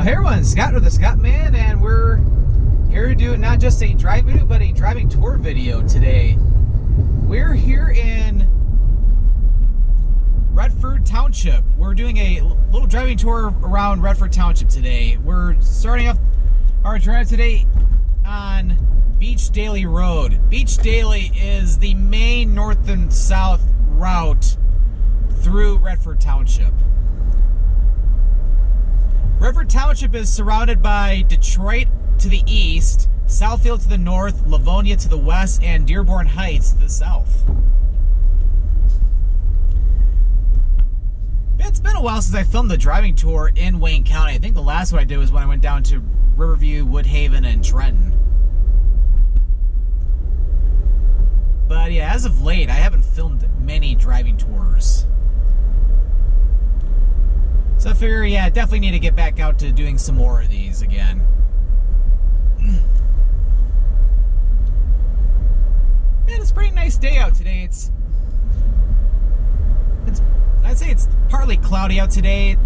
Hey everyone, Scott with the Scottman, and we're here to do not just a drive video, but a driving tour video today. We're here in Redford Township. We're doing a little driving tour around Redford Township today. We're starting off our drive today on Beach Daly Road. Beach Daly is the main north and south route through Redford Township. Redford Township is surrounded by Detroit to the east, Southfield to the north, Livonia to the west, and Dearborn Heights to the south. It's been a while since I filmed the driving tour in Wayne County. I think the last one I did was when I went down to Riverview, Woodhaven, and Trenton. But yeah, as of late, I haven't filmed many driving tours. So I figure, yeah, I definitely need to get back out to doing some more of these again. Man, it's a pretty nice day out today. It's I'd say it's partly cloudy out today,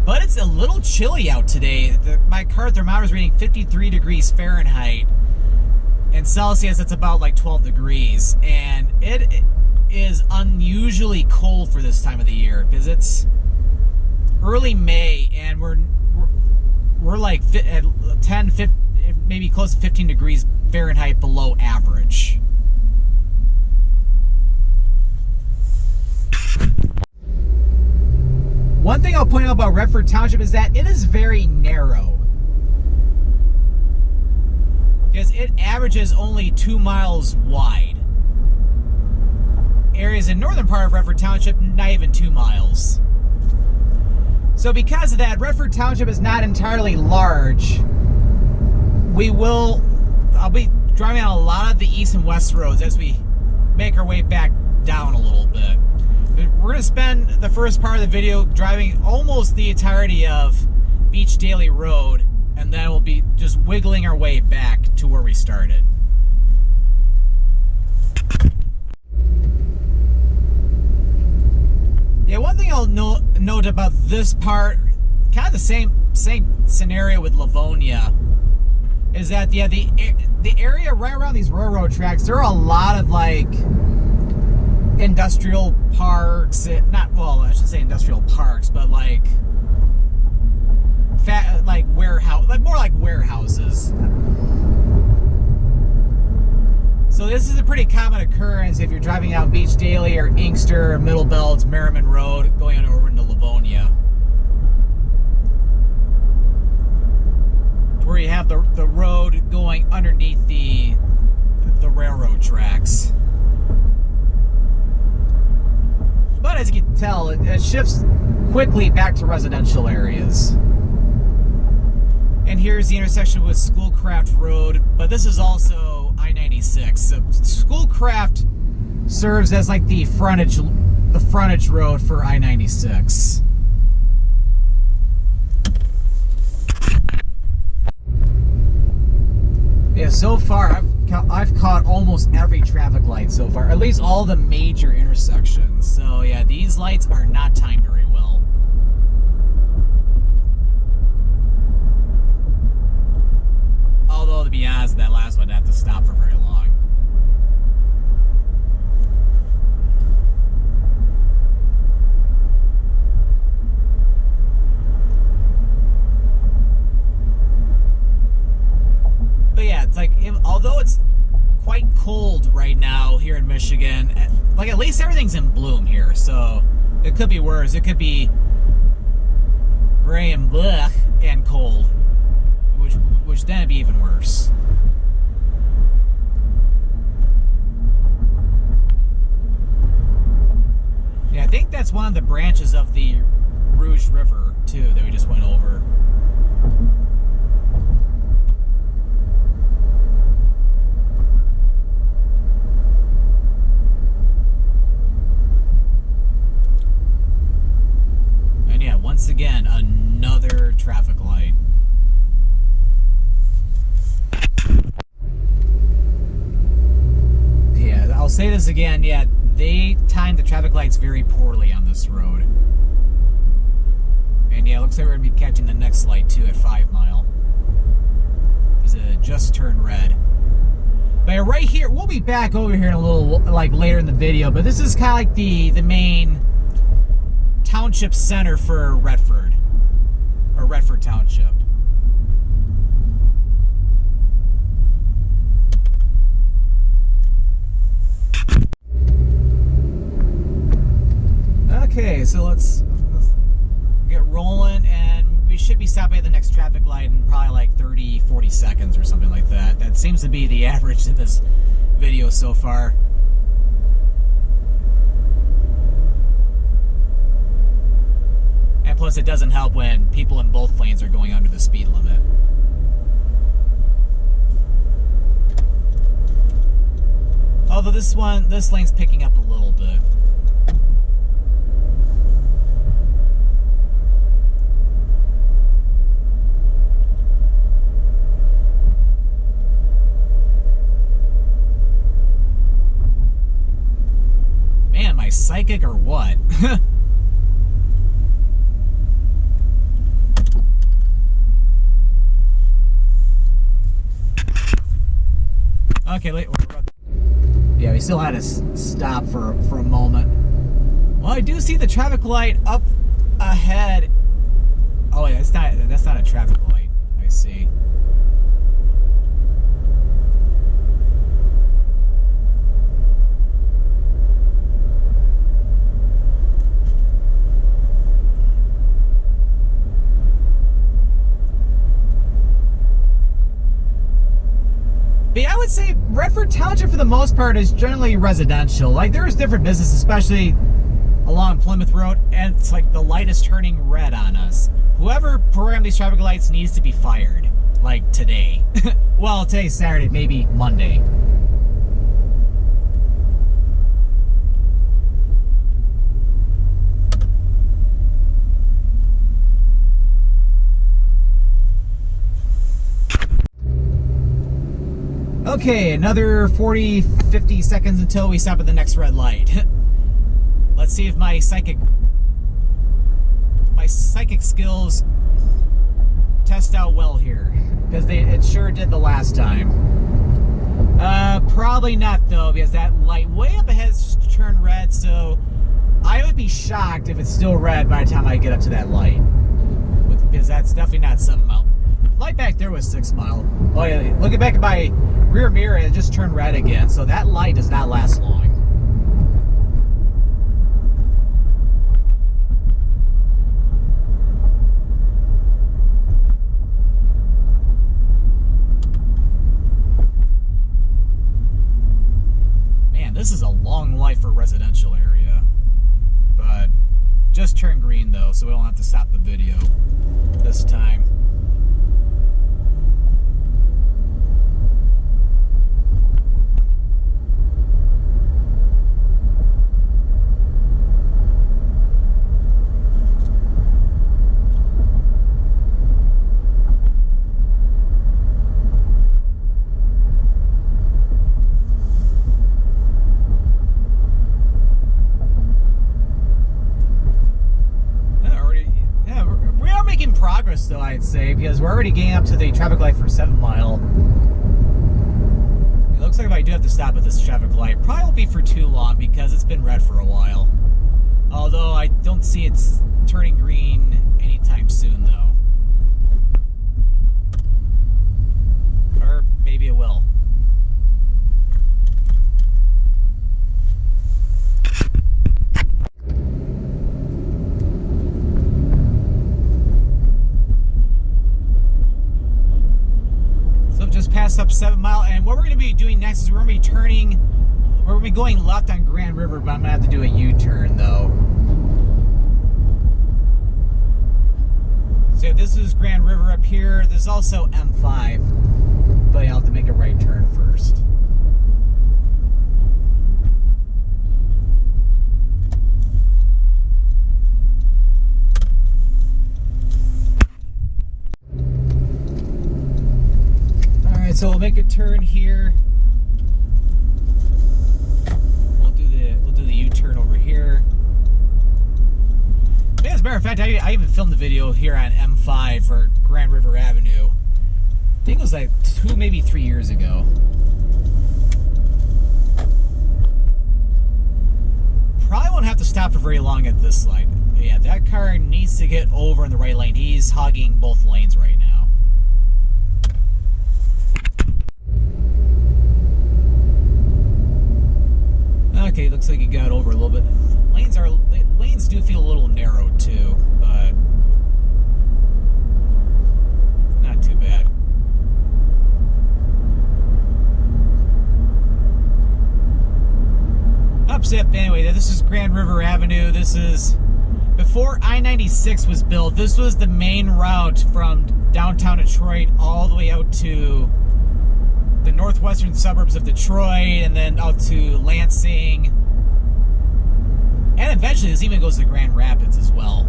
but it's a little chilly out today. My car thermometer is reading 53 degrees Fahrenheit. In Celsius, it's about like 12 degrees. And it is unusually cold for this time of the year because it's early May, and we're like at 10, 15, maybe close to 15 degrees Fahrenheit below average. One thing I'll point out about Redford Township is that it is very narrow, because it averages only 2 miles wide. Areas in northern part of Redford Township, not even 2 miles. So because of that, Redford Township is not entirely large. I'll be driving on a lot of the east and west roads as we make our way back down a little bit. We're going to spend the first part of the video driving almost the entirety of Beach Daly Road, and then we'll be just wiggling our way back to where we started. Yeah, one thing I'll note about this part, kind of the same scenario with Livonia, is that the area right around these railroad tracks, there are a lot of like industrial parks. I should say industrial parks, but like more like warehouses. So this is a pretty common occurrence if you're driving out Beach Daly or Inkster or Middle Belt, Merriman Road, going over into Livonia, where you have the road going underneath the railroad tracks. But as you can tell, it shifts quickly back to residential areas. And here's the intersection with Schoolcraft Road, but this is also I-96. So Schoolcraft serves as like the frontage road for I-96. Yeah, so far I've caught almost every traffic light so far, at least all the major intersections. So yeah, these lights are not timed very well. Although, to be honest, that last one didn't have to stop for very long. But yeah, it's like, although it's quite cold right now here in Michigan, like at least everything's in bloom here, so it could be worse. It could be gray and blech and cold, which then it'd be even worse. Yeah, I think that's one of the branches of the Rouge River too that we just went over. And yeah, once again, another traffic light. Yeah, I'll say this again, yeah, they timed the traffic lights very poorly on this road. And yeah, it looks looks like we're going to be catching the next light, too, at 5 Mile. Because it just turned red. But right here, we'll be back over here in a little, like, later in the video. But this is kind of like the main township center for Redford. Or Redford Township. Okay, so let's get rolling, and we should be stopping at the next traffic light in probably like 30, 40 seconds or something like that. That seems to be the average of this video so far. And plus it doesn't help when people in both lanes are going under the speed limit. Although this lane's picking up a little bit. Psychic or what? Okay, yeah, we still had to stop for a moment. Well, I do see the traffic light up ahead. Oh, yeah, that's not a traffic light. I see. I would say Redford Township, for the most part, is generally residential. Like, there's different businesses, especially along Plymouth Road, and it's like the light is turning red on us. Whoever programmed these traffic lights needs to be fired. Like, today. Well, today's Saturday, maybe Monday. Okay, another 40, 50 seconds until we stop at the next red light. Let's see if my psychic skills test out well here, because it sure did the last time. Probably not though, because that light way up ahead has turned red, so I would be shocked if it's still red by the time I get up to that light, because that's definitely not 7 Mile. Light back there was 6 Mile. Oh yeah, looking back at my rear mirror, it just turned red again, so that light does not last long. Man, this is a long light for a residential area. But just turned green though, so we don't have to stop the video this time. Though I'd say, because we're already getting up to the traffic light for 7 Mile. It looks like if I do have to stop at this traffic light, probably won't be for too long because it's been red for a while. Although I don't see it's turning green anytime soon though. Or maybe it will. Passed up 7 Mile, and what we're going to be doing next is we're going to be going left on Grand River, but I'm going to have to do a U-turn though. So this is Grand River up here. There's also M5, but I'll have to make a right turn first. So we'll make a turn here. We'll do the U-turn over here. Yeah, as a matter matter of fact, I even filmed the video here on M5 for Grand River Avenue. I think it was like 2, maybe 3 years ago. Probably won't have to stop for very long at this light. Yeah, that car needs to get over in the right lane. He's hogging both lanes right now. Okay, looks like he got over a little bit. Lanes do feel a little narrow too, but not too bad. Upset. Anyway, this is Grand River Avenue. This is before I-96 was built. This was the main route from downtown Detroit all the way out to the northwestern suburbs of Detroit, and then out to Lansing, and eventually this even goes to Grand Rapids as well.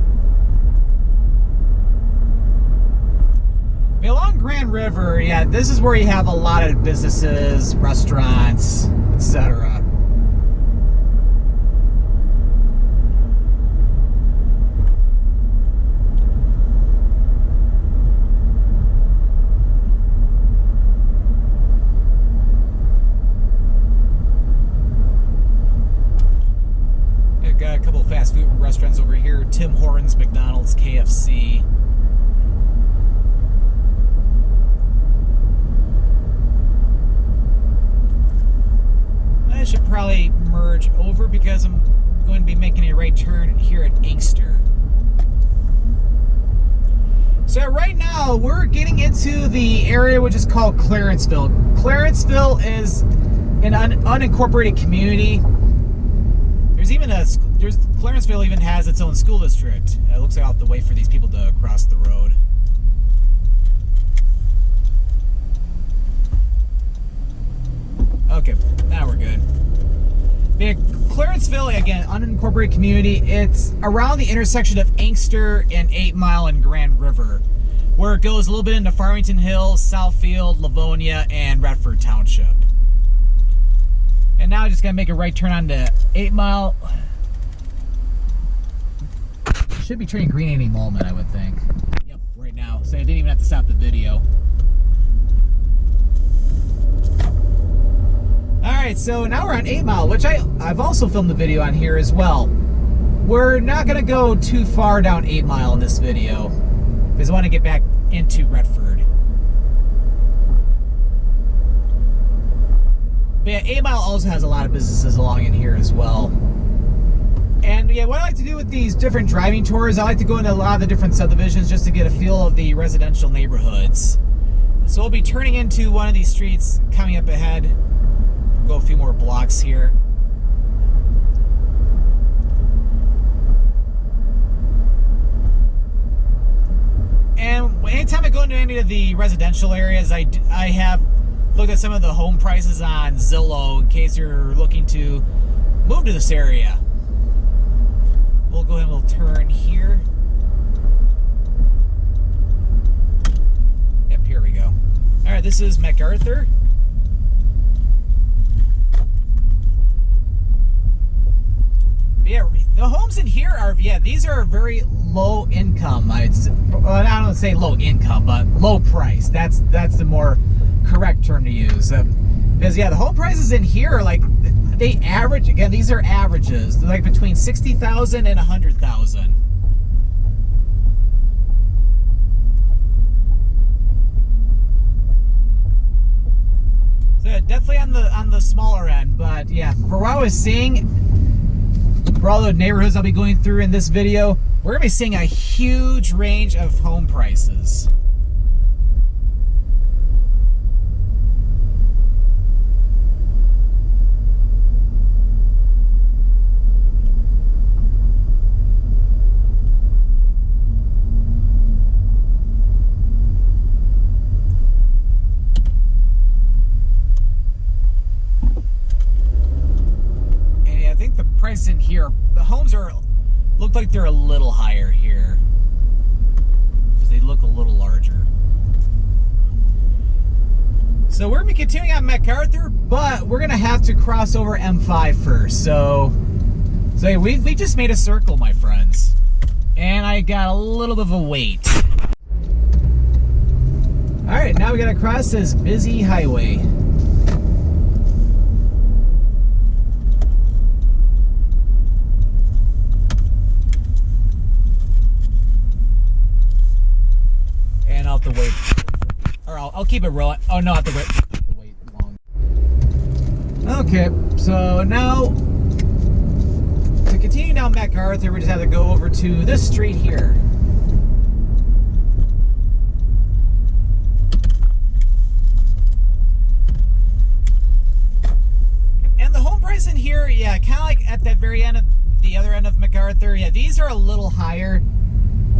But along Grand River, yeah, this is where you have a lot of businesses, restaurants, etc. Got a couple of fast food restaurants over here. Tim Hortons, McDonald's, KFC. I should probably merge over because I'm going to be making a right turn here at Inkster. So right now we're getting into the area which is called Clarenceville. Clarenceville is an unincorporated community. Clarenceville even has its own school district. It looks like I'll have to wait for these people to cross the road. Okay, now we're good. Yeah, Clarenceville, again, unincorporated community. It's around the intersection of Inkster and 8 Mile and Grand River, where it goes a little bit into Farmington Hills, Southfield, Livonia, and Redford Township. And now I just gotta make a right turn on the 8 Mile. Should be turning green any moment, I would think. Yep, right now. So I didn't even have to stop the video. Alright, so now we're on 8 Mile, which I've also filmed the video on here as well. We're not gonna go too far down 8 Mile in this video, because I want to get back into Redford. But yeah, 8 Mile also has a lot of businesses along in here as well. And yeah, what I like to do with these different driving tours, I like to go into a lot of the different subdivisions just to get a feel of the residential neighborhoods. So we'll be turning into one of these streets coming up ahead. Go a few more blocks here. And anytime I go into any of the residential areas, I have looked at some of the home prices on Zillow in case you're looking to move to this area. We'll go ahead and we'll turn here. Yep, here we go. All right, this is Macarthur. Yeah, the homes in here are, yeah, these are very low income. I don't say low income, but low price. That's the more correct term to use. Because yeah, the home prices in here are like, they average, again, these are averages. They're like between $60,000 and $100,000. So definitely on the smaller end, but yeah, for what I was seeing, for all the neighborhoods I'll be going through in this video, we're gonna be seeing a huge range of home prices. In here, the homes look like they're a little higher here because they look a little larger. So we're gonna be continuing on Macarthur, but we're gonna have to cross over M5 first. So we just made a circle, my friends, And I got a little bit of a wait. Alright, now we gotta cross this busy highway. And I'll have to wait. Or I'll keep it rolling. Oh no, I have to wait long. Okay, so now to continue down Macarthur, we just have to go over to this street here. And the home price in here, yeah, kind of like at that very end of the other end of Macarthur. Yeah, these are a little higher,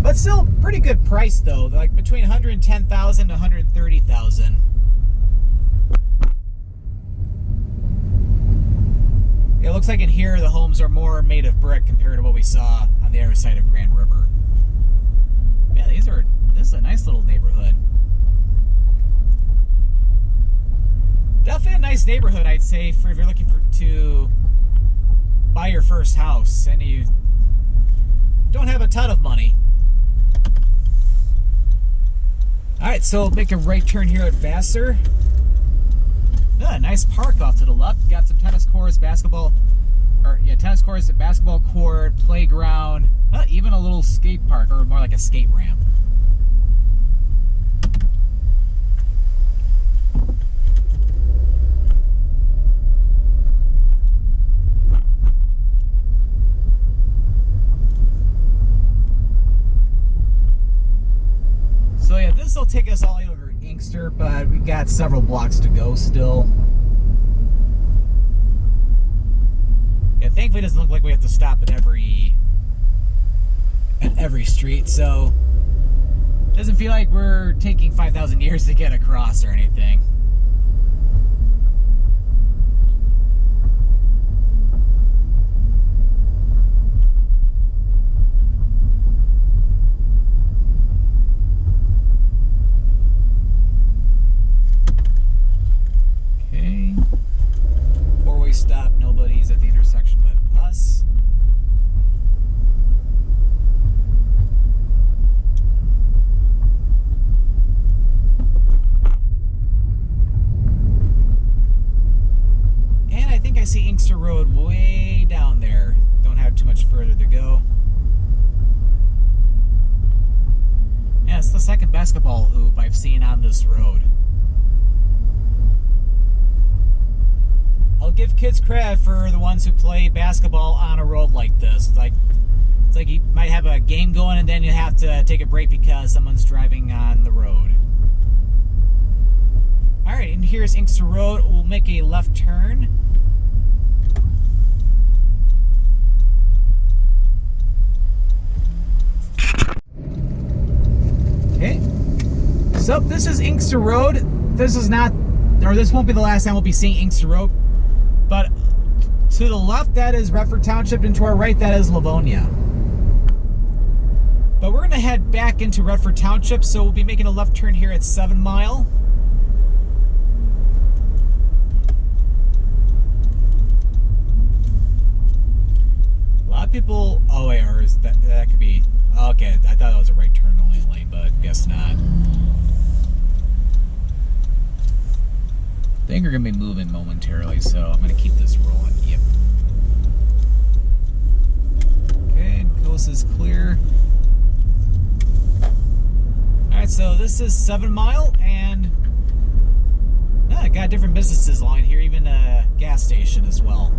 but still pretty good price though. Like between $110,000 to $130,000. It looks like in here the homes are more made of brick compared to what we saw on the other side of Grand River. Yeah, this is a nice little neighborhood. Definitely a nice neighborhood, I'd say, for if you're looking to buy your first house and you don't have a ton of money. Alright, so make a right turn here at Vassar. Nice park off to the left. Got some tennis courts, tennis courts, a basketball court, playground, even a little skate park, or more like a skate ramp. So yeah, this will take us all the way over Inkster, but we got several blocks to go still. Yeah, thankfully it doesn't look like we have to stop at every street, so it doesn't feel like we're taking 5,000 years to get across or anything. Stop, nobody's at the intersection but us. And I think I see Inkster Road way down there. Don't have too much further to go. Yeah, it's the second basketball hoop I've seen on this road. I'll give kids credit for the ones who play basketball on a road like this. It's like you might have a game going and then you have to take a break because someone's driving on the road. Alright, and here's Inkster Road. We'll make a left turn. Okay. So this is Inkster Road. This won't be the last time we'll be seeing Inkster Road. But to the left, that is Redford Township, and to our right, that is Livonia. But we're going to head back into Redford Township, so we'll be making a left turn here at 7 Mile. A lot of people... Oh, wait, or is that could be... Okay, I thought that was a right turn only lane, but guess not. I think we're going to be moving momentarily, so I'm going to keep this rolling. Yep. Okay, coast is clear. Alright, so this is 7 Mile, and I got different businesses along here, even a gas station as well.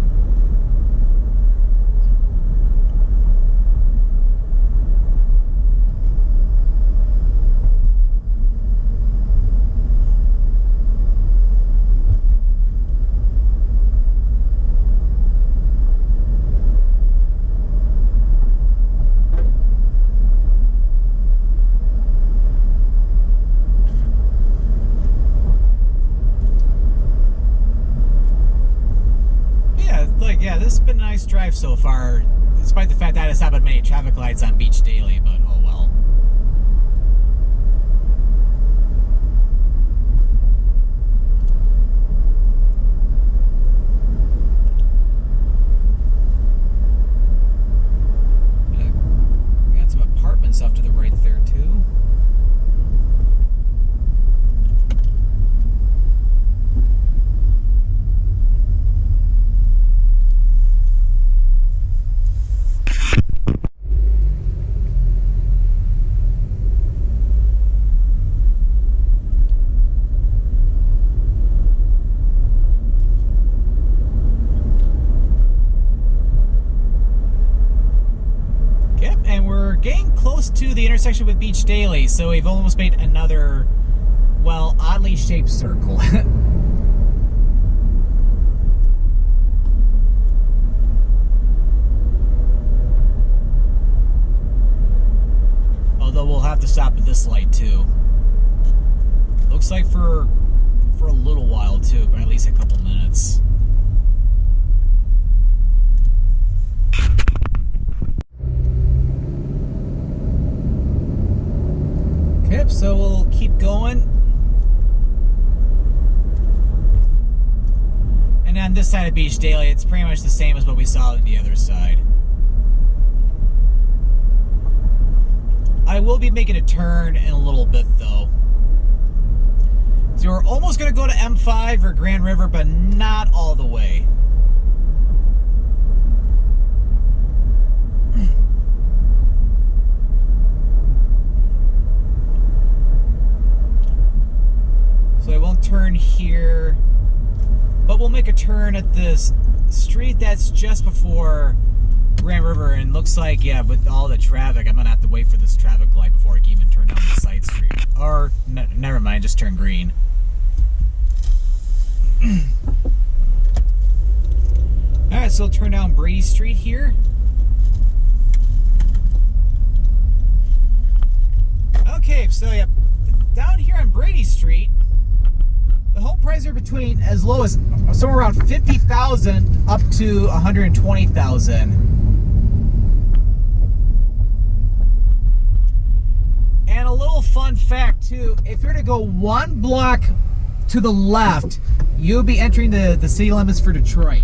Yeah, this has been a nice drive so far, despite the fact that I stopped at many traffic lights on Beach daily, but oh well. Got some the intersection with Beach Daily, so we've almost made another, well, oddly shaped circle. Although we'll have to stop at this light too. Looks like for a little while too, but at least a couple minutes. Okay, so we'll keep going. And on this side of Beach Daily, it's pretty much the same as what we saw on the other side. I will be making a turn in a little bit though. So we're almost going to go to M5 or Grand River, but not all the way. So I won't turn here, but we'll make a turn at this street that's just before Grand River, and looks like, yeah, with all the traffic, I'm gonna have to wait for this traffic light before I can even turn down the side street. Or, never mind, just turn green. Alright, so we'll turn down Brady Street here. Okay, so yeah, down here on Brady Street, the home prices are between as low as somewhere around $50,000 up to $120,000. And a little fun fact too, if you're to go one block to the left, you'll be entering the city limits for Detroit.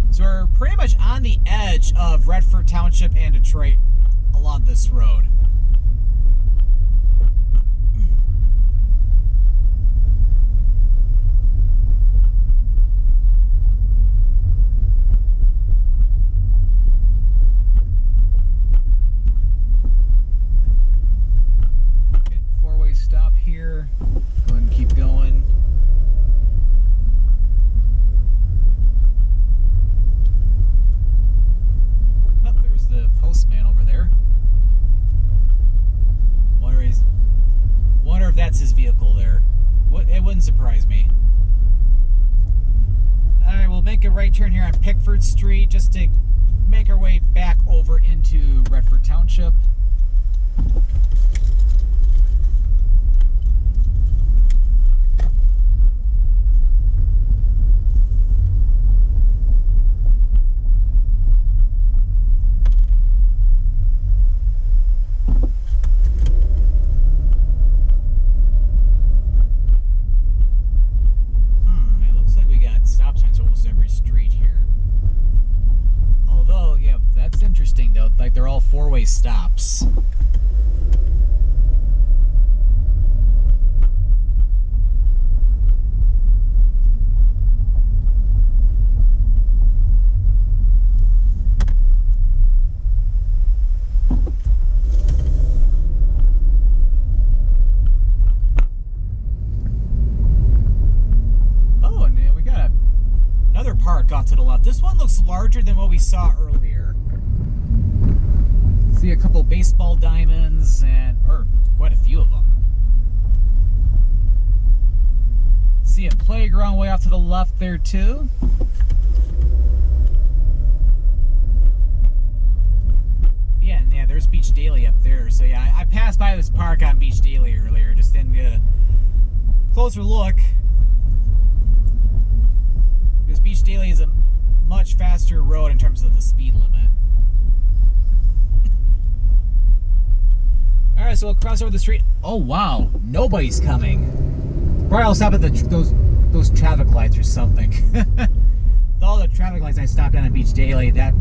So we're pretty much on the edge of Redford Township and Detroit along this road. Stop here. Go ahead and keep going. Oh, there's the postman over there. Wonder if that's his vehicle there. It wouldn't surprise me. Alright, we'll make a right turn here on Pickford Street just to make our way back over into Redford Township. Like they're all four-way stops. Oh, and we got another park off to the left. This one looks larger than what we saw earlier. See a couple baseball diamonds, or quite a few of them. See a playground way off to the left there too. Yeah, there's Beach Daily up there. So yeah, I passed by this park on Beach Daily earlier, just didn't get a closer look. Because Beach Daily is a much faster road in terms of the speed limit. Alright, so we'll cross over the street. Oh wow, nobody's coming. Probably I'll stop at those traffic lights or something. With all the traffic lights I stopped at on Beach Daily, that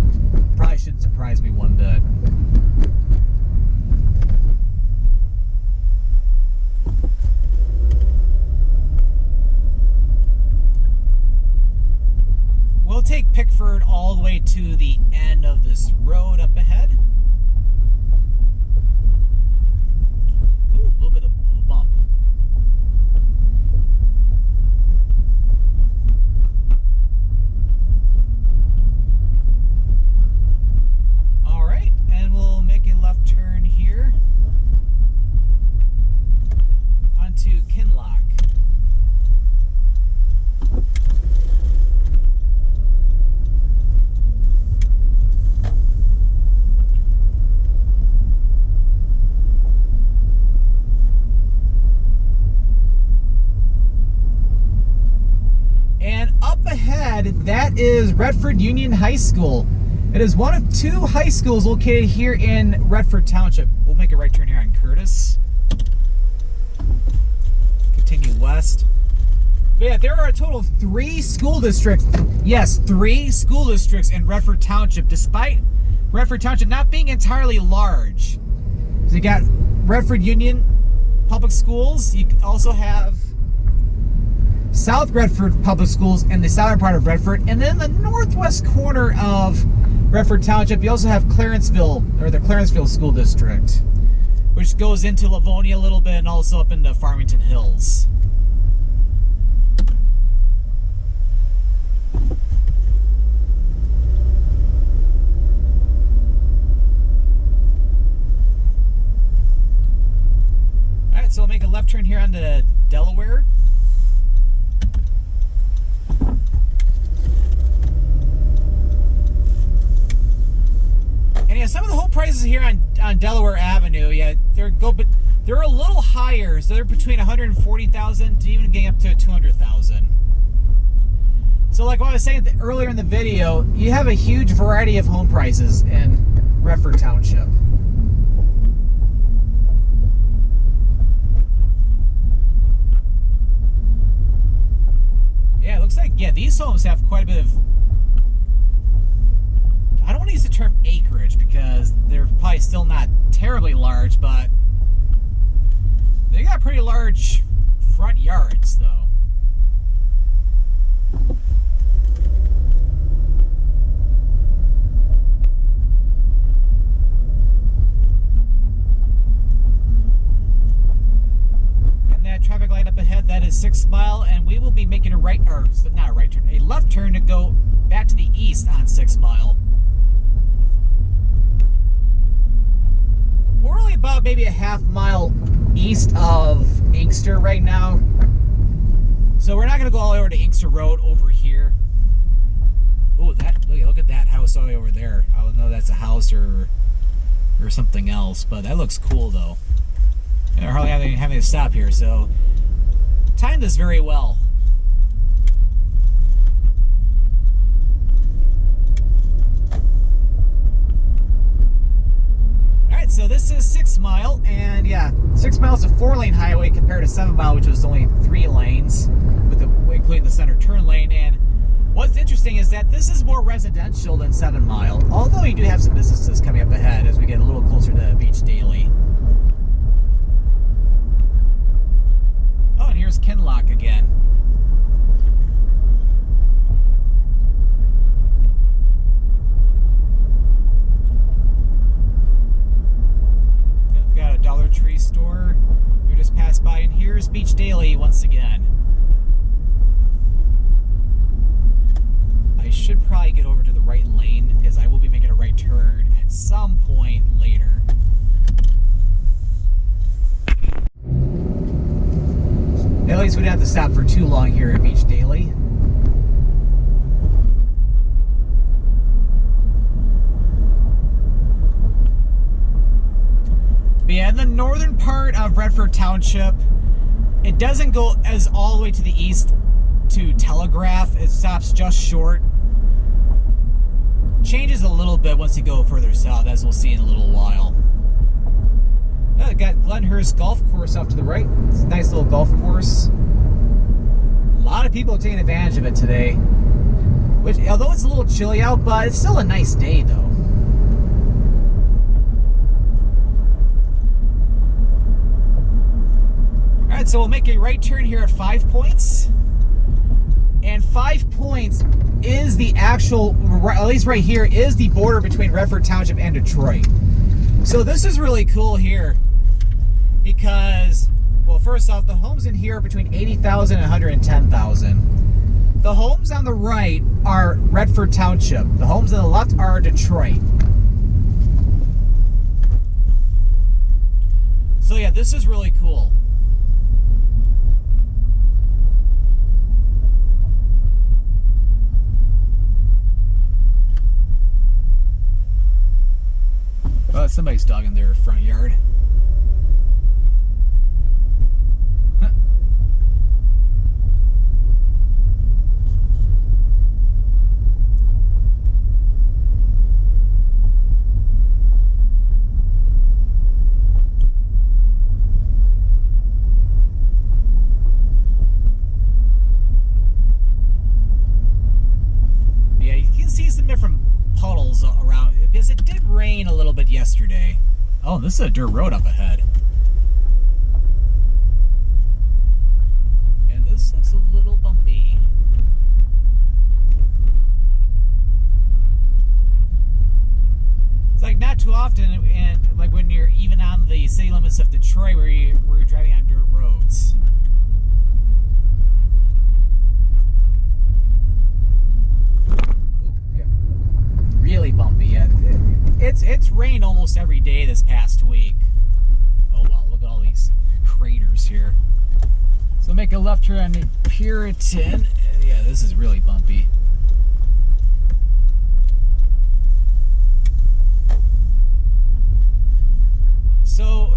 probably shouldn't surprise me one bit. We'll take Pickford all the way to the end of this road up ahead. Ooh, a little bit of a bump. All right, and we'll make a left turn that is Redford Union High School. It is one of two high schools located here in Redford Township. We'll make a right turn here on Curtis. Continue west. But yeah, there are a total of 3 school districts. Yes, 3 school districts in Redford Township, despite Redford Township not being entirely large. So you got Redford Union Public Schools. You also have South Redford Public Schools in the southern part of Redford. And then the northwest corner of Redford Township, you also have Clarenceville, or the Clarenceville School District, which goes into Livonia a little bit and also up into Farmington Hills. Alright, so we'll make a left turn here onto Delaware. And yeah, some of the home prices here on Delaware Avenue, yeah, but they're a little higher. So they're between $140,000 to even getting up to $200,000. So like what I was saying earlier in the video, you have a huge variety of home prices in Redford Township. Yeah, it looks like, yeah, these homes have quite a bit of, I don't want to use the term acreage because they're probably still not terribly large, but they got pretty large front yards, though. And that traffic light up ahead, that is 6 Mile, and we will be making a right, or not a right turn, a left turn to go back to the east on 6 Mile. We're only about maybe a half-mile east of Inkster right now. So we're not going to go all the way over to Inkster Road over here. Oh, look at that house all the way over there. I don't know if that's a house or something else, but that looks cool though. And we're hardly having to stop here, so timed this very well. So this is 6 Mile, and yeah, 6 Mile is a 4-lane highway compared to 7 Mile, which was only 3 lanes, including the center turn lane. And what's interesting is that this is more residential than 7 Mile, although you do have some businesses coming up ahead as we get a little closer to Beach Daily. Oh, and here's Kinloch again. Dollar Tree store we just passed by, and here's Beach Daily once again. I should probably get over to the right lane because I will be making a right turn at some point later. At least we didn't have to stop for too long here at Beach Daily. Yeah, in the northern part of Redford Township, it doesn't go as all the way to the east to Telegraph. It stops just short. Changes a little bit once you go further south, as we'll see in a little while. Oh, got Glenhurst Golf Course off to the right. It's a nice little golf course. A lot of people are taking advantage of it today. Which, although it's a little chilly out, but it's still a nice day, though. Alright, so we'll make a right turn here at 5 Points. And 5 Points is the actual, at least right here, is the border between Redford Township and Detroit. So this is really cool here because, well, first off, the homes in here are between $80,000 and $110,000. The homes on the right are Redford Township. The homes on the left are Detroit. So yeah, this is really cool. Oh, somebody's dog in their front yard. Oh, this is a dirt road up ahead. And this looks a little bumpy. It's like not too often, and like when you're even on the city limits of Detroit where you're driving on dirt roads. Ooh, yeah. Really bumpy. Yeah. It's rained almost every day this past week. Oh wow, look at all these craters here. So make a left here on the Puritan. Yeah, this is really bumpy. So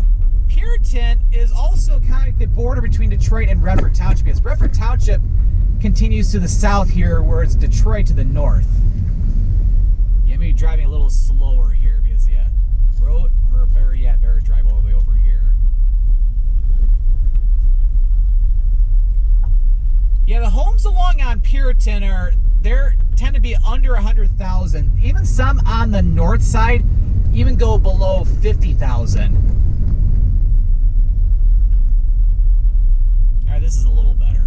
Puritan is also kind of the border between Detroit and Redford Township, because Redford Township continues to the south here, where it's Detroit to the north. Yeah, maybe driving a little slower here because road or better drive all the way over here. Yeah, the homes along on Puritan tend to be under 100,000. Even some on the north side even go below 50,000. All right, this is a little better.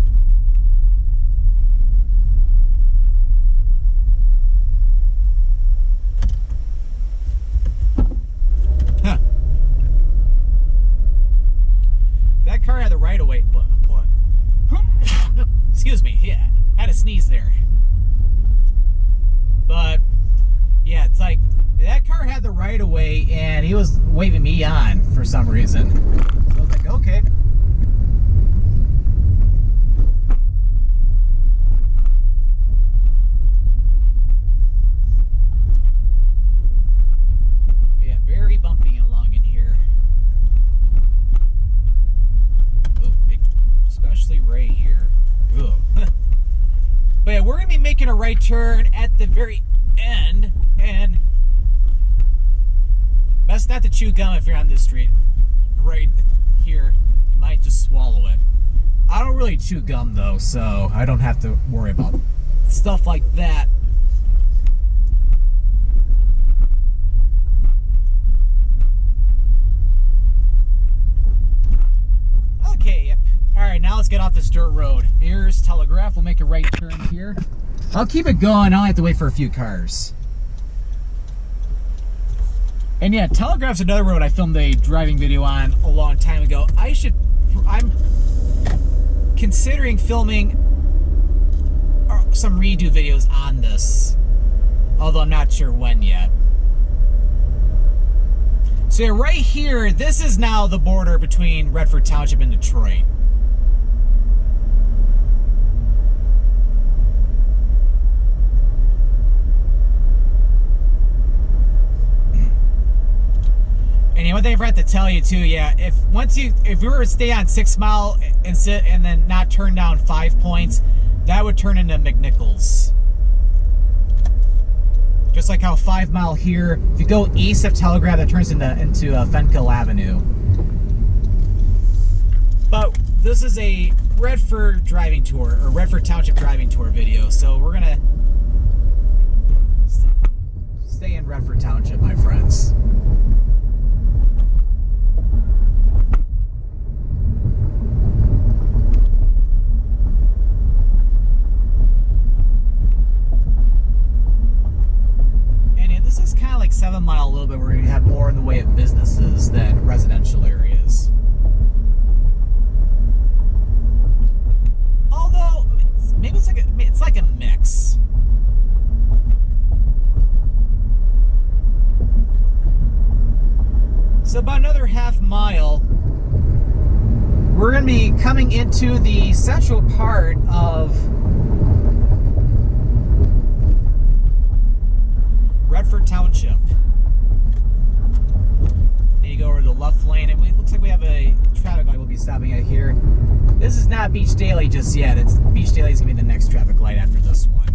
Huh. That car had the right of way. Excuse me. Yeah, had a sneeze there. But yeah, it's like that car had the right of way, and he was waving me on for some reason. So I was like, okay. Yeah, very bumpy along in here. Oh, especially right here. Ugh. But yeah, we're going to be making a right turn at the very end, and best not to chew gum if you're on this street. Right here, you might just swallow it. I don't really chew gum though, so I don't have to worry about stuff like that. Okay, yep. Alright, now let's get off this dirt road. Here's Telegraph. We'll make a right turn here. I'll keep it going. I'll have to wait for a few cars. And yeah, Telegraph's another road I filmed a driving video on a long time ago. I'm considering filming some redo videos on this, although I'm not sure when yet. So yeah, right here, this is now the border between Redford Township and Detroit. And one thing I forgot to tell you too, yeah, if you were to stay on 6 Mile and sit and then not turn down 5 points, that would turn into McNichols. Just like how 5 Mile here, if you go east of Telegraph, that turns into Fenkill Avenue. But this is a Redford driving tour, or Redford Township driving tour video, so we're gonna stay in Redford Township, my friends. This is kind of like 7 Mile a little bit, where you have more in the way of businesses than residential areas. Although maybe it's like a mix. So about another half mile, we're going to be coming into the central part of Redford Township. And you go over to the left lane, and it looks like we have a traffic light we'll be stopping at here. This is not Beach Daily just yet. Beach Daily is going to be the next traffic light after this one.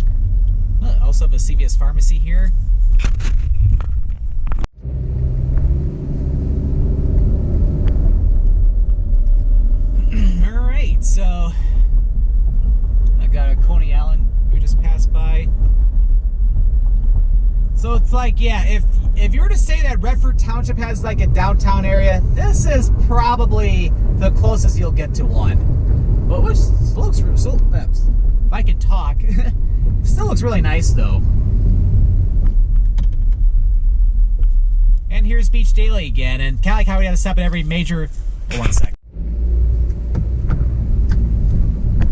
Also have a CVS pharmacy here. Alright, so I got a Coney Island we just passed by. So it's like, yeah, if if you were to say that Redford Township has like a downtown area, this is probably the closest you'll get to one. But which looks so. If I could talk, still looks really nice though. And here's Beach Daily again, and kind of like how we have to stop at every major. Oh, 1 sec.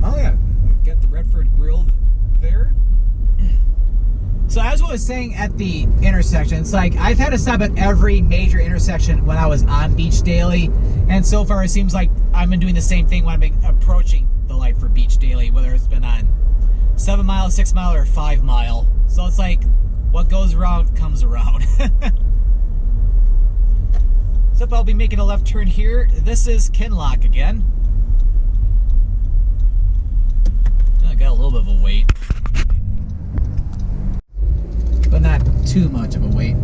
Oh yeah, got the Redford Grill there. So as I was saying at the intersection, it's like I've had to stop at every major intersection when I was on Beach Daily, and so far it seems like I've been doing the same thing when I'm approaching the light for Beach Daily, whether it's been on 7 mile, 6 mile, or 5 mile. So it's like what goes around comes around. So I'll be making a left turn here. This is Kinloch again. I got a little bit of a wait, but not too much of a wait.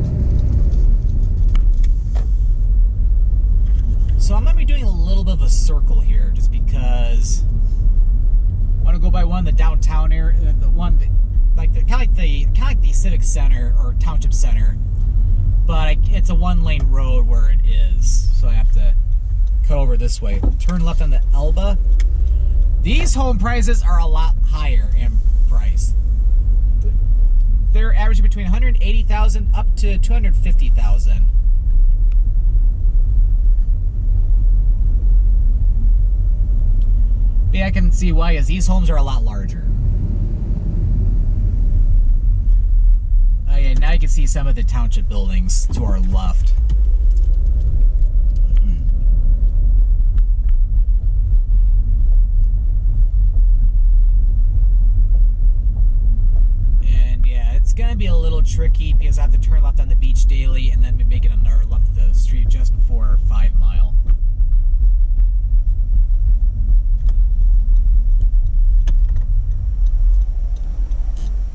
So I'm going to be doing a little bit of a circle here just because I want to go by one of the downtown area, the one like the kind of like the Civic Center or Township Center, but it's a one-lane road where it is, so I have to cut over this way. Turn left on the Elba. These home prices are a lot higher in price. They're averaging between $180,000 up to $250,000. Yeah, I can see why, as these homes are a lot larger. Oh yeah, now you can see some of the township buildings to our left. And yeah, it's gonna be a little tricky because I have to turn left on the Beach Daily and then be making another left to the street just before 5 mile.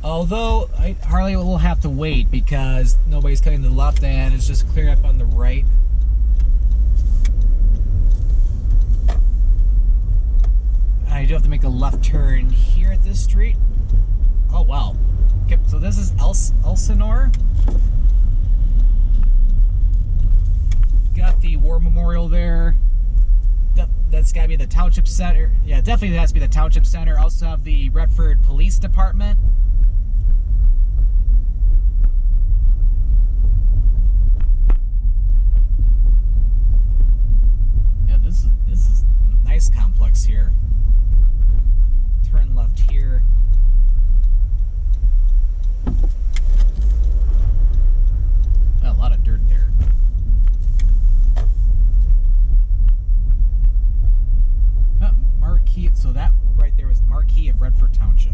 Although, Harley will have to wait because nobody's cutting to the left and it's just clearing up on the right. I do have to make a left turn here at this street. Oh, wow. Okay, so this is Elsinore. Got the War Memorial there. That's got to be the Township Center. Yeah, definitely has to be the Township Center. Also have the Redford Police Department. This is a nice complex here. Turn left here. Oh, a lot of dirt there. Marquee. So that right there was the marquee of Redford Township.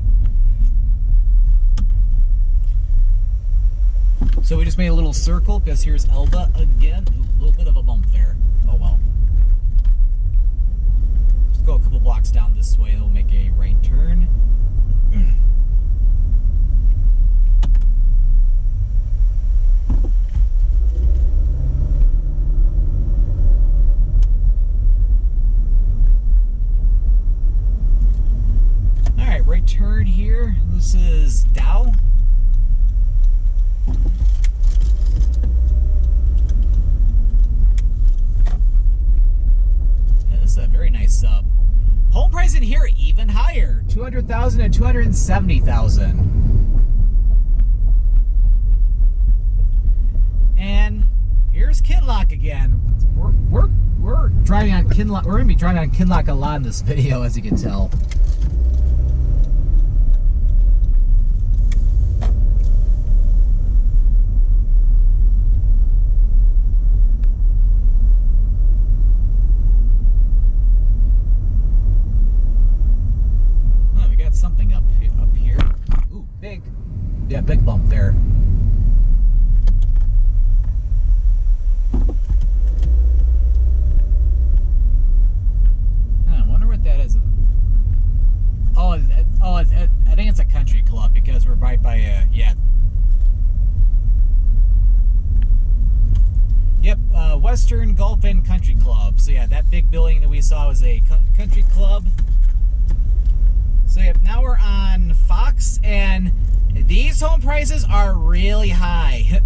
So we just made a little circle because here's Elba again. Ooh, a little bit of a bump there. Oh well. Just go a couple blocks down this way. We'll make a right turn. All right, right turn here. This is Dow. A very nice sub. Home price in here even higher, $200,000 and $270,000. And here's Kinloch again. We're driving on Kinloch. We're gonna be driving on Kinloch a lot in this video, as you can tell. Something up here. Ooh, big. Yeah, big bump there. I wonder what that is. I think it's a country club because we're right by a, yeah. Yep, Western Golf and Country Club. So yeah, that big building that we saw was a country club. So yeah, now we're on Fox, and these home prices are really high.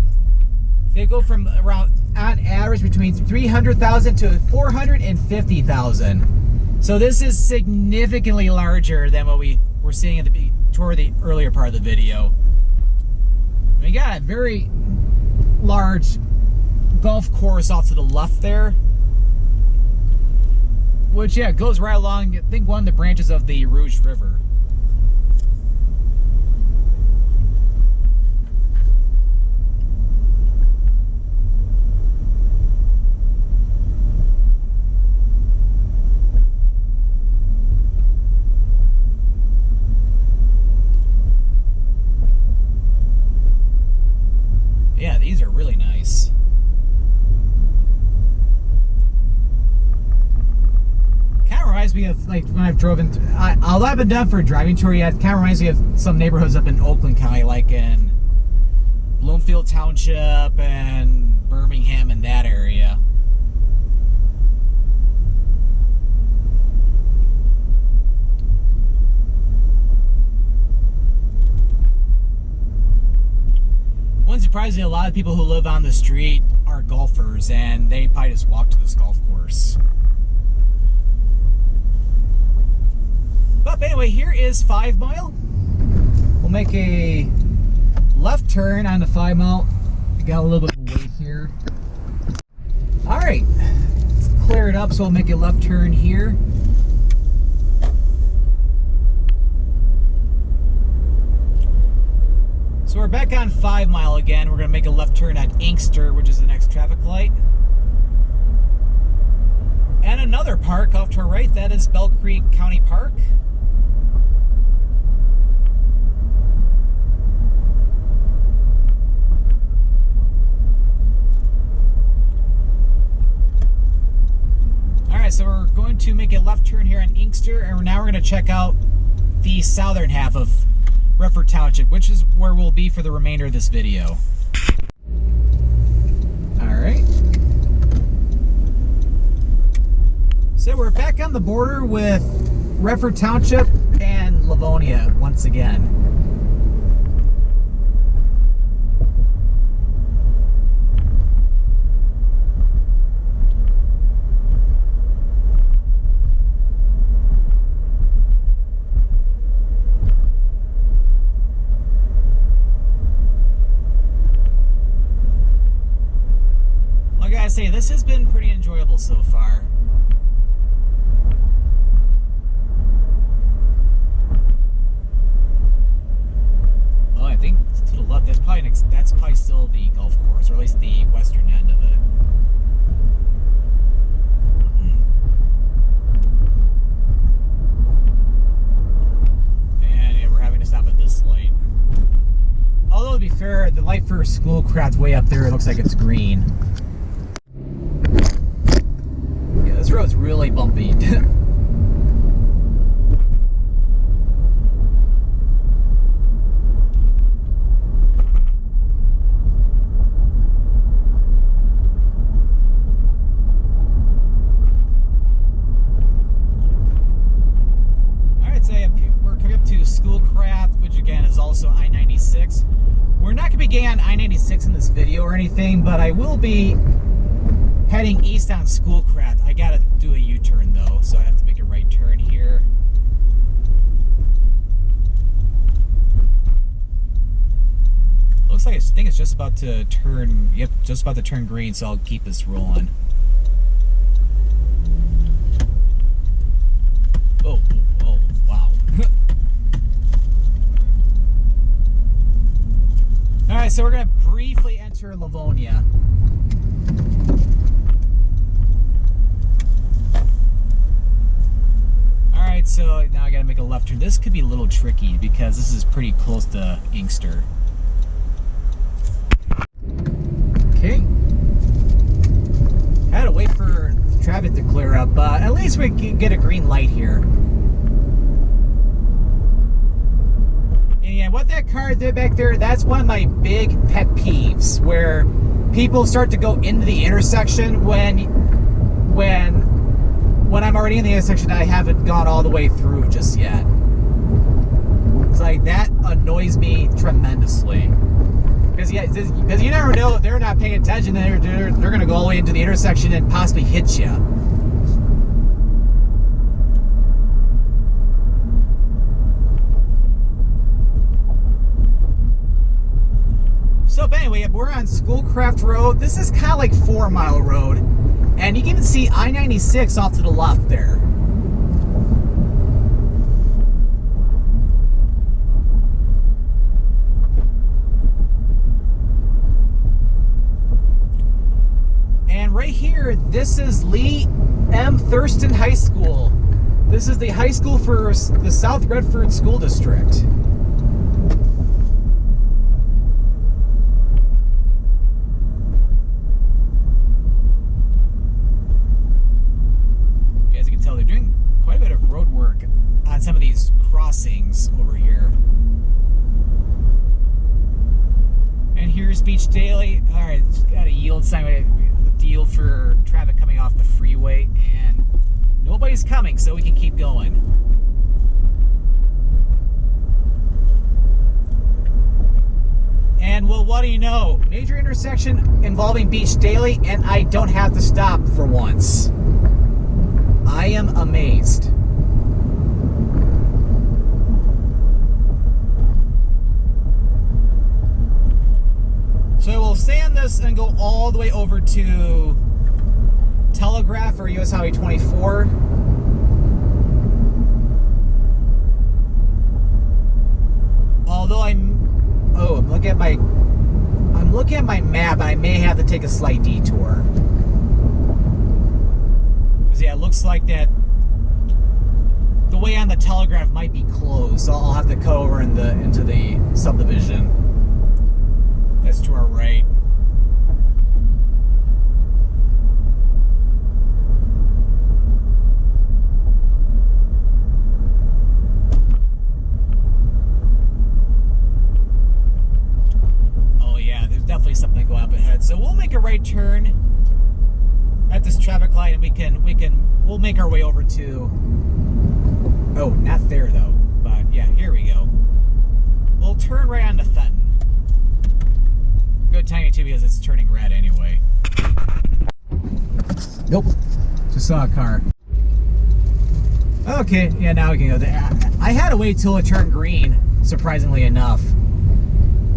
They go from around, on average, between 300,000 to 450,000. So this is significantly larger than what we were seeing at toward the earlier part of the video. We got a very large golf course off to the left there, which, yeah, goes right along, I think, one of the branches of the Rouge River. Yeah, these are really nice. Kind of reminds me of, like, when I've driven, although I haven't done for a driving tour yet, kind of reminds me of some neighborhoods up in Oakland County, like in Bloomfield Township and Birmingham and that area. Unsurprisingly, a lot of people who live on the street are golfers, and they probably just walk to this golf course. But anyway, here is 5 Mile. We'll make a left turn on the 5 Mile. We got a little bit of weight here. All right, let's clear it up, so we'll make a left turn here. So we're back on 5 Mile again. We're going to make a left turn at Inkster, which is the next traffic light. And another park off to our right, that is Bell Creek County Park. Alright, so we're going to make a left turn here on Inkster, and now we're going to check out the southern half of Redford Township, which is where we'll be for the remainder of this video. Alright. So we're back on the border with Redford Township and Livonia once again. Say this has been pretty enjoyable so far. Oh, I think to the left, that's probably still the golf course, or at least the western end of it. And yeah, we're having to stop at this light. Although to be fair, the light for Schoolcraft way up there, it looks like it's green. This road's really bumpy. Alright, so we're coming up to Schoolcraft, which again is also I-96. We're not going to be getting on I-96 in this video or anything, but I will be heading east on Schoolcraft. I gotta do a U-turn though, so I have to make a right turn here. Looks like I think it's just about to turn. Yep, just about to turn green, so I'll keep this rolling. Oh, wow. Alright, so we're gonna briefly enter Livonia. Alright, so now I gotta make a left turn. This could be a little tricky because this is pretty close to Inkster. Okay. Had to wait for traffic to clear up, but at least we can get a green light here. And yeah, what that car did back there, that's one of my big pet peeves, where people start to go into the intersection when I'm already in the intersection, I haven't gone all the way through just yet. It's like, that annoys me tremendously. Because you never know, if they're not paying attention, they're going to go all the way into the intersection and possibly hit you. So, but anyway, we're on Schoolcraft Road. This is kind of like 4 Mile Road. And you can even see I-96 off to the left there. And right here, this is Lee M. Thurston High School. This is the high school for the South Redford School District. As you can tell, they're doing quite a bit of road work on some of these crossings over here. And here's Beach Daily. All right, it's got a yield sign. Yield for traffic coming off the freeway, and nobody's coming, so we can keep going. And well, what do you know? Major intersection involving Beach Daily, and I don't have to stop for once. I am amazed. So we'll stay on this and go all the way over to Telegraph or US Highway 24. Although I'm looking at my map, and I may have to take a slight detour. Because yeah, it looks like that the way on the Telegraph might be closed, so I'll have to go over into the subdivision. That's to our right. Oh yeah, there's definitely something going up ahead. So we'll make a right turn at this traffic light, and we'll make our way over to. Oh, not there though. But yeah, here we go. We'll turn right onto Thurston. Good timing too, because it's turning red anyway. Nope, just saw a car. Okay, yeah, now we can go there. I had to wait till it turned green, surprisingly enough.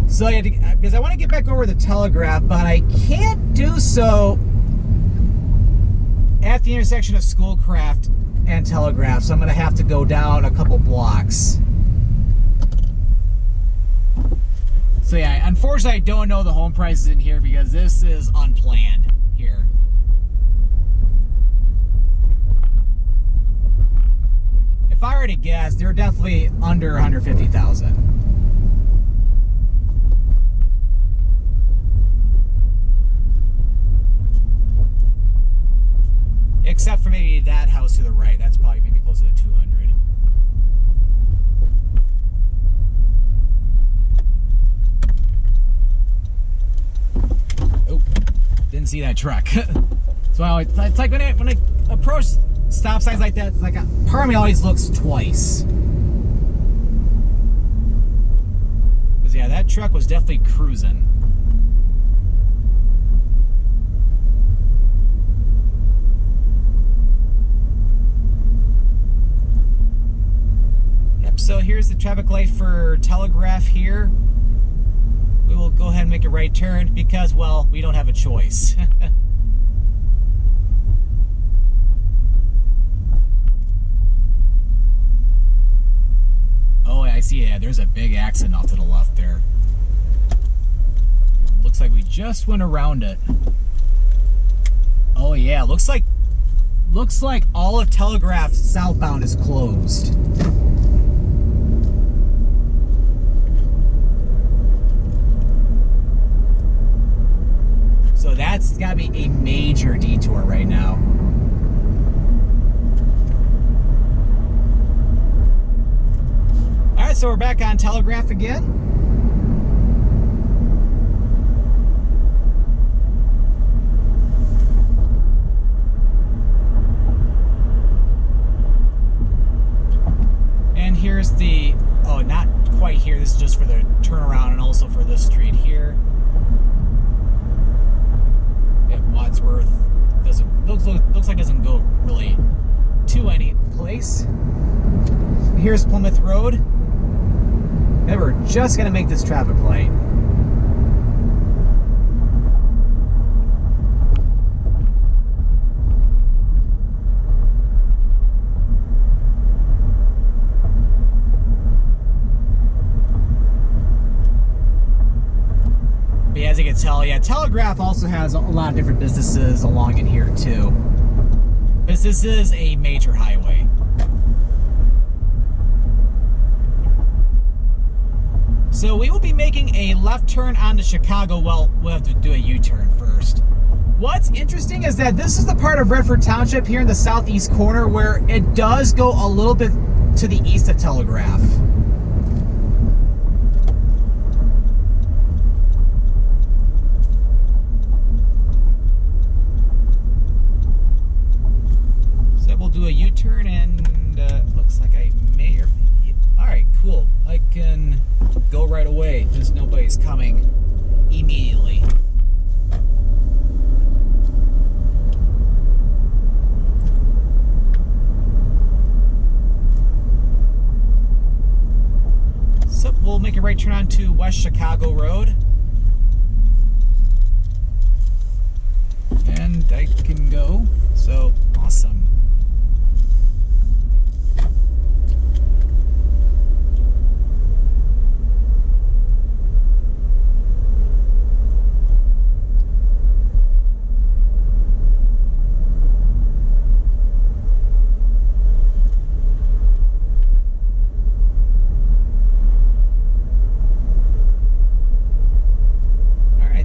So yeah, because I want to get back over the Telegraph, but I can't do so at the intersection of Schoolcraft and Telegraph, so I'm going to have to go down a couple blocks. So yeah, unfortunately I don't know the home prices in here because this is unplanned here. If I were to guess, they're definitely under 150,000. Except for maybe that house to the right, that's probably maybe closer to 200. Oh, didn't see that truck. So it's like when I approach stop signs like that, it's like part of me always looks twice. Because yeah, that truck was definitely cruising. Yep, so here's the traffic light for Telegraph here. We will go ahead and make a right turn because, well, we don't have a choice. Oh, I see. Yeah, there's a big accident off to the left there. Looks like we just went around it. Oh yeah, looks like all of Telegraph southbound is closed. So that's got to be a major detour right now. All right, so we're back on Telegraph again. And here's the Oh, not quite here. This is just for the turnaround and also for this street here. At Wadsworth. Looks like it doesn't go really to any place. Here's Plymouth Road. And we're just gonna make this traffic light. But yeah, as you can tell, yeah, Telegraph also has a lot of different businesses along in here too. Because this is a major highway. So we will be making a left turn onto Chicago. Well, we'll have to do a U-turn first. What's interesting is that this is the part of Redford Township here in the southeast corner where it does go a little bit to the east of Telegraph. So we'll do a U-turn and looks like I may or may... Alright, cool. I can go right away because nobody's coming immediately. So we'll make a right turn onto West Chicago Road. And I can go. So awesome.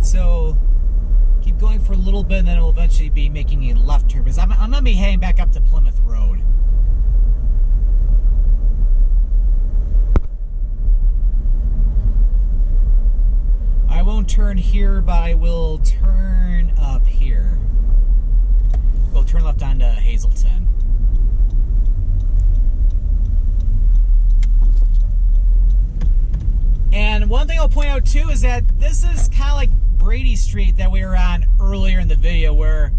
So keep going for a little bit and then we'll eventually be making a left turn because I'm going to be heading back up to Plymouth Road. I won't turn here, but I will turn up here. We'll turn left onto Hazleton. And one thing I'll point out too is that this is kind of like Brady Street that we were on earlier in the video, where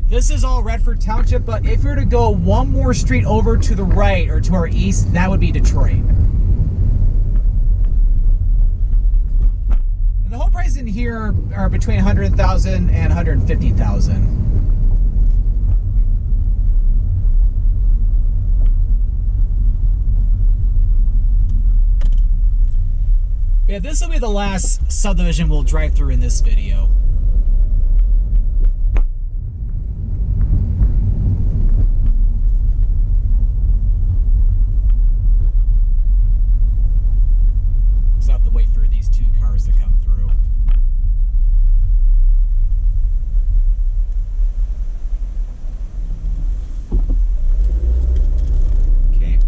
this is all Redford Township, but if you were to go one more street over to the right or to our east, that would be Detroit. And the home prices in here are between $100,000 and $150,000. Yeah, this will be the last subdivision we'll drive through in this video. So I have to wait for these two cars to come through. Okay.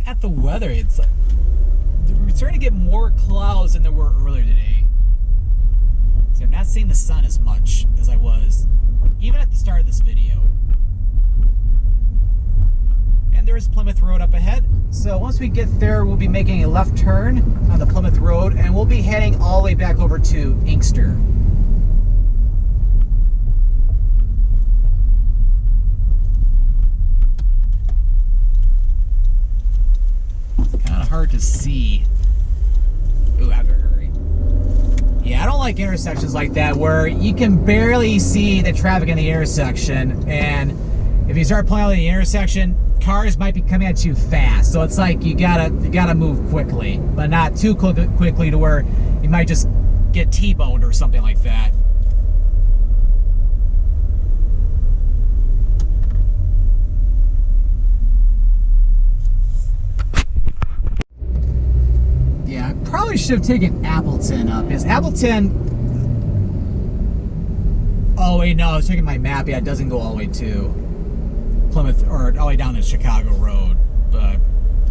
At the weather, it's like we're starting to get more clouds than there were earlier today. So I'm not seeing the sun as much as I was even at the start of this video. And there's Plymouth Road up ahead. So once we get there, we'll be making a left turn on the Plymouth Road and we'll be heading all the way back over to Inkster. Hard to see. Ooh, I better hurry. Yeah, I don't like intersections like that where you can barely see the traffic in the intersection, and if you start pulling out the intersection, cars might be coming at you fast. So it's like you gotta move quickly, but not too quickly to where you might just get T-boned or something like that. Probably should have taken Appleton up. Is Appleton... Oh wait, no, I was checking my map. Yeah, it doesn't go all the way to Plymouth, or all the way down to Chicago Road. But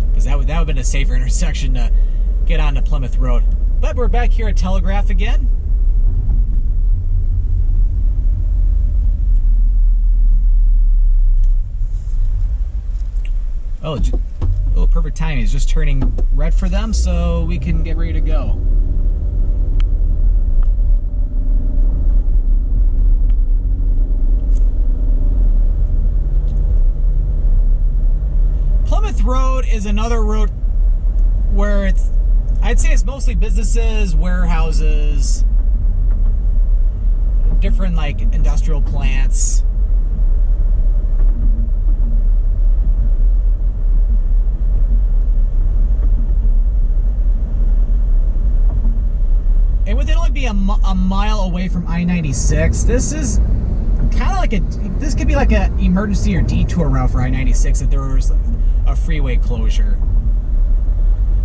because that would have been a safer intersection to get onto Plymouth Road. But we're back here at Telegraph again. Oh, perfect timing. It's just turning red for them, so we can get ready to go. Plymouth Road is another road where I'd say it's mostly businesses, warehouses, different like industrial plants. And with it only being a mile away from I-96, this is kind of like this could be like an emergency or detour route for I-96 if there was a freeway closure.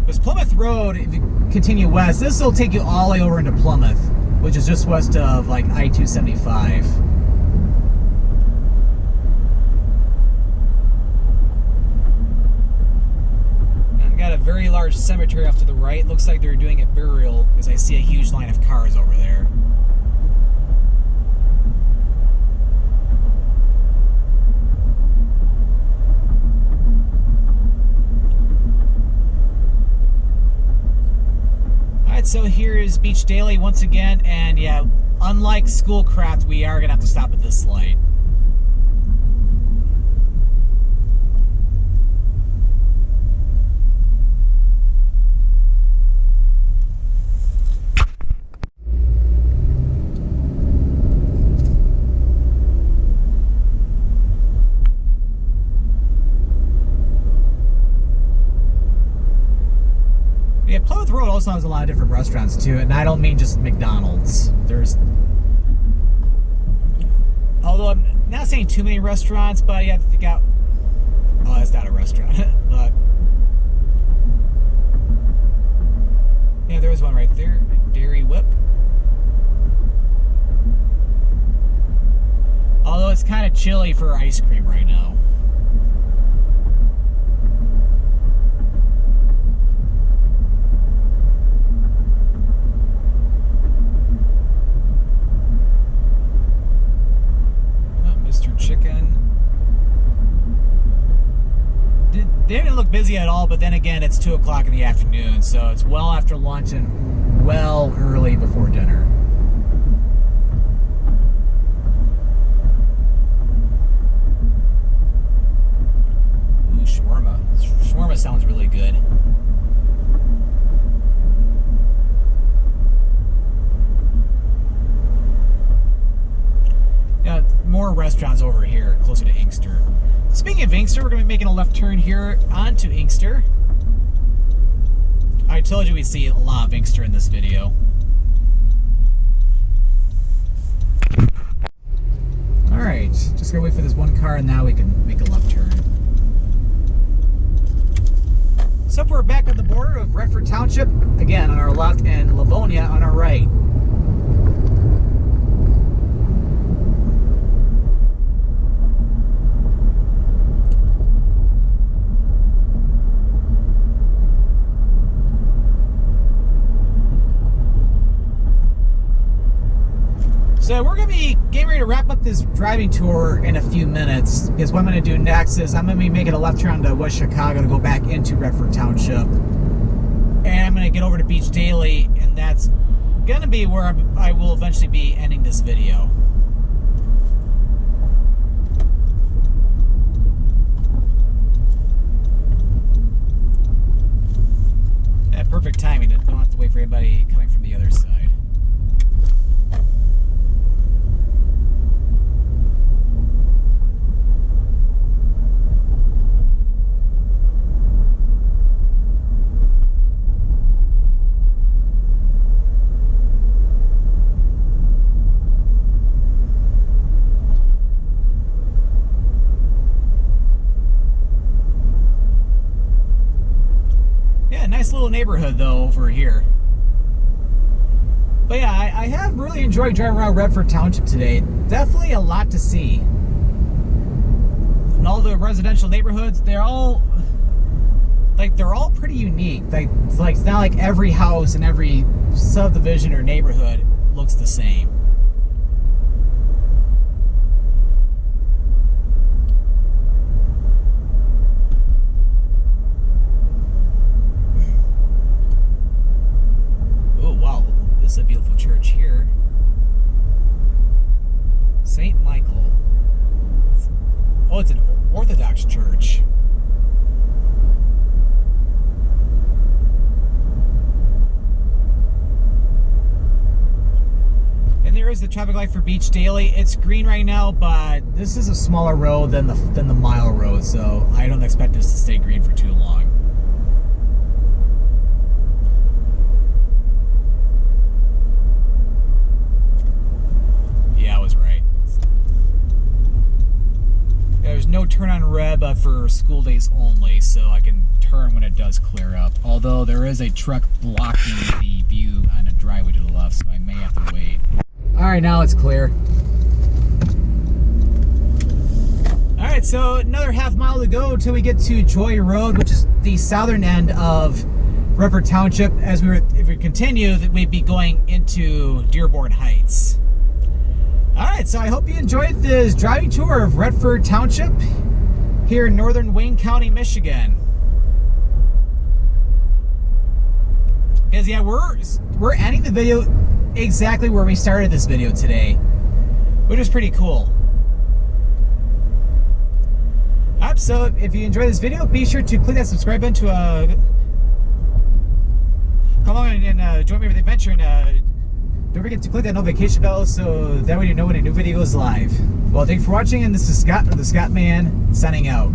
Because Plymouth Road, if you continue west, this will take you all the way over into Plymouth, which is just west of like I-275. Got a very large cemetery off to the right. Looks like they're doing a burial because I see a huge line of cars over there. Alright, so here is Beach Daily once again, and yeah, unlike Schoolcraft, we are going to have to stop at this light. Yeah, Plymouth Road also has a lot of different restaurants too, and I don't mean just McDonald's. Although I'm not saying too many restaurants, but you have to think out. Oh, that's not a restaurant, but yeah, there was one right there, Dairy Whip. Although it's kind of chilly for ice cream right now. Chicken. They didn't look busy at all, but then again, it's 2 o'clock in the afternoon, so it's well after lunch and well early before dinner. Ooh, shawarma. Shawarma sounds really good. More restaurants over here closer to Inkster. Speaking of Inkster, we're going to be making a left turn here onto Inkster. I told you we'd see a lot of Inkster in this video. Alright, just gotta wait for this one car and now we can make a left turn. So we're back at the border of Redford Township, again on our left, and Livonia on our right. So we're going to be getting ready to wrap up this driving tour in a few minutes, because what I'm going to do next is I'm going to be making a left turn to West Chicago to go back into Redford Township. And I'm going to get over to Beach Daily, and that's going to be where I will eventually be ending this video. Yeah, perfect timing. Don't have to wait for anybody coming from the other side. Nice little neighborhood though over here. But yeah, I have really enjoyed driving around Redford Township today. Definitely a lot to see. And all the residential neighborhoods, they're all like they're all pretty unique. It's not like every house in every subdivision or neighborhood looks the same. Oh wow, this is a beautiful church here. St. Michael. Oh, it's an Orthodox church. And there is the traffic light for Beach Daily. It's green right now, but this is a smaller road than the mile road, so I don't expect this to stay green for too long. Yeah, I was right. There's no turn on red, but for school days only, so I can turn when it does clear up. Although there is a truck blocking the view on a driveway to the left, so I may have to wait. Alright, now it's clear. Alright, so another half mile to go till we get to Joy Road, which is the southern end of Redford Township. If we continue, that we'd be going into Dearborn Heights. Alright, so I hope you enjoyed this driving tour of Redford Township here in northern Wayne County, Michigan. Because yeah, we're ending the video exactly where we started this video today, which is pretty cool. So if you enjoyed this video, be sure to click that subscribe button to come along and join me for the adventure, and don't forget to click that notification bell so that way you know when a new video goes live. Well, thanks for watching, and this is Scott, or the Scott Man, signing out.